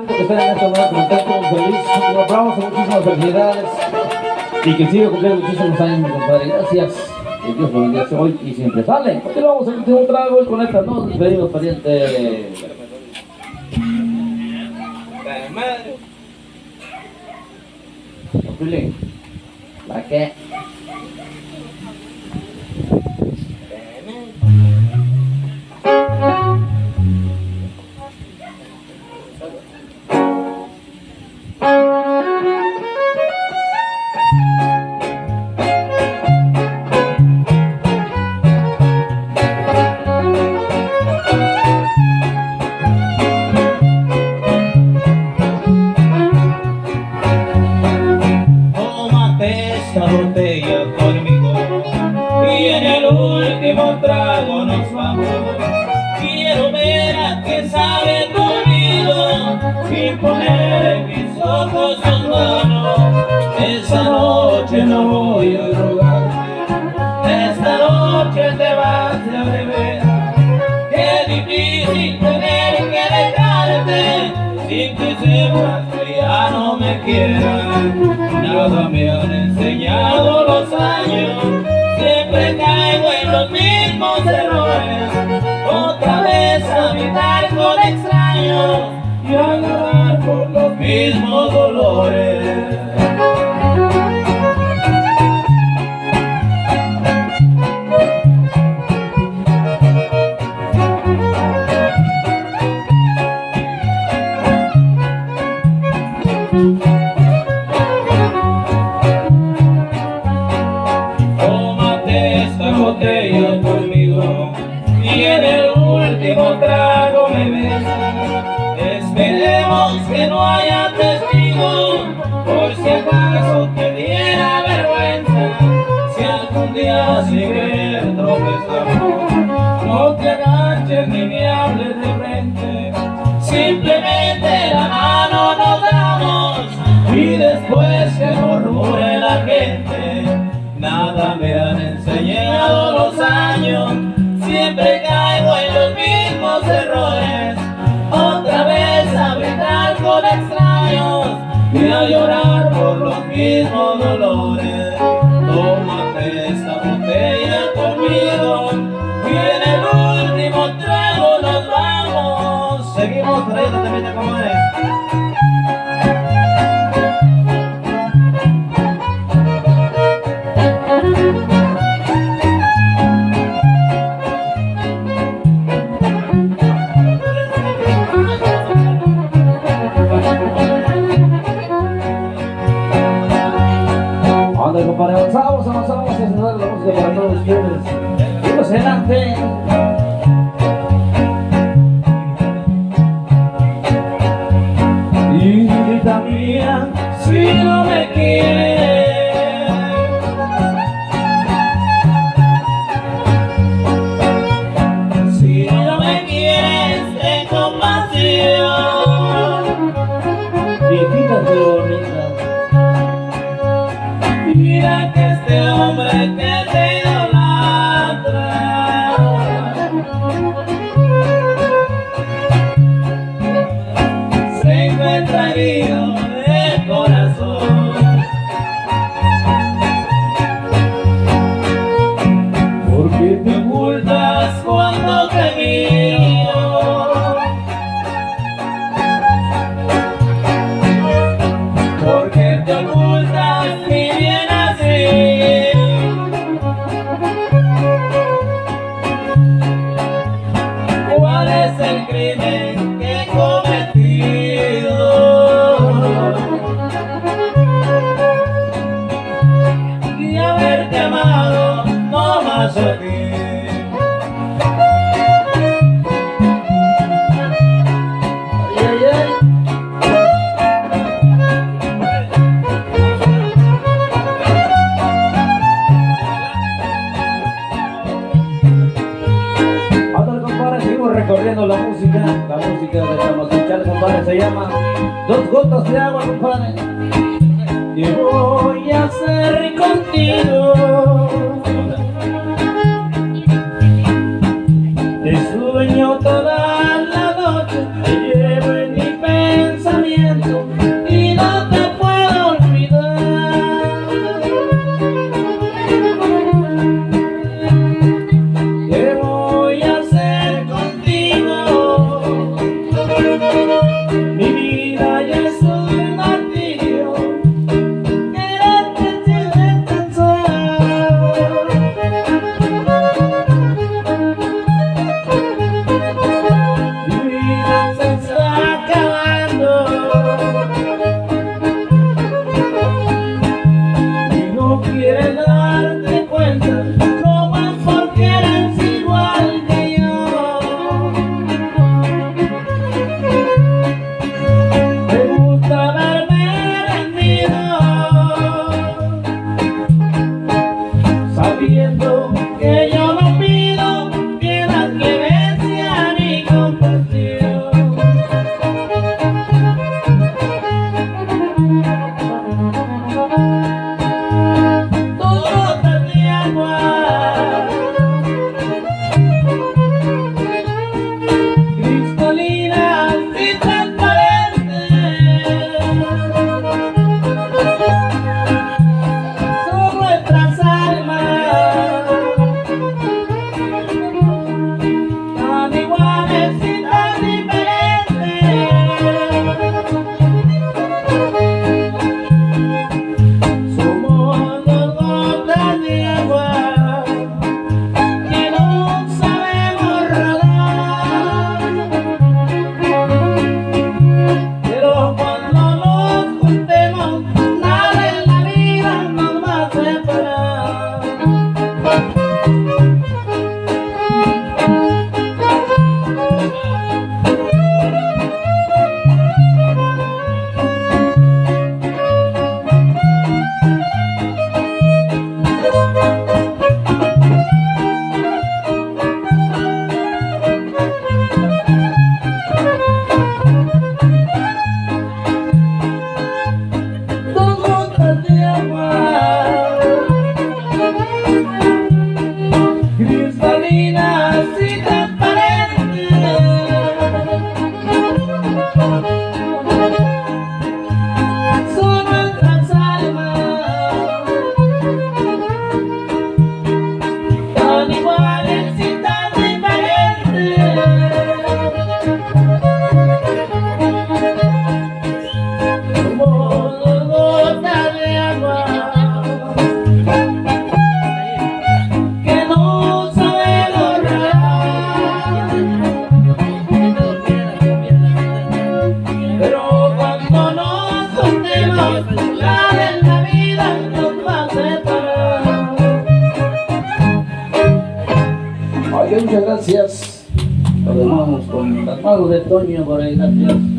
Que estén en este momento contentos, feliz. Un aplauso, muchísimas felicidades. Y que siga cumpliendo muchísimos años, mi compadre. Gracias. Que Dios lo bendiga hoy y siempre. Sale. Continuamos el último trago y con esta nos despedimos, pariente. ¿La qué? Botella conmigo y en el último trago nos vamos. Quiero ver a qué sabe tu olvido sin poner en mis ojos sus manos. Esta noche no voy a rogarte, esta noche te vas a beber. Qué difícil tener que dejarte sin que sepas que ya no me quieras. Nada me han enseñado los años, siempre caigo en los mismos errores. Otra vez a habitar con extraños y a llorar por los mismos dolores. Botella conmigo y en el último trago me besa. Esperemos que no haya testigos por si acaso te diera vergüenza. Si algún día sin querer tropezamos, no te agaches ni me hables de frente. Simplemente la mano nos damos y después que murmure la gente. Nada me han enseñado los años, siempre caigo en los mismos errores. Otra vez a brindar con extraños y a llorar por los mismos dolores. Tómate esta botella conmigo y en el último trago nos vamos. Seguimos trayendo también, comadre. Compadre, avanzamos y se nos da la música para todos ustedes. Seguimos adelante. Hijita mía, si no me quieres, si no me quieres, ten compasión. Hijita de bonita, mira que este hombre que te idolatra se encuentra herido de corazón. ¿Por qué te ocultas cuando te miro? ¿Por qué te ocultas mi bien así? ¿Cuál es el crimen que he cometido? Y haberte amado no más a ti. recorriendo la música de Tamazunchal, compadre, se llama Dos Gotas de Agua, compadre. ¿Qué voy a hacer contigo? Te sueño toda la noche, te llevo en mi pensamiento. vida nos va a separar. Oye, muchas gracias. Nos dejamos con las manos de Toño por ahí, gracias.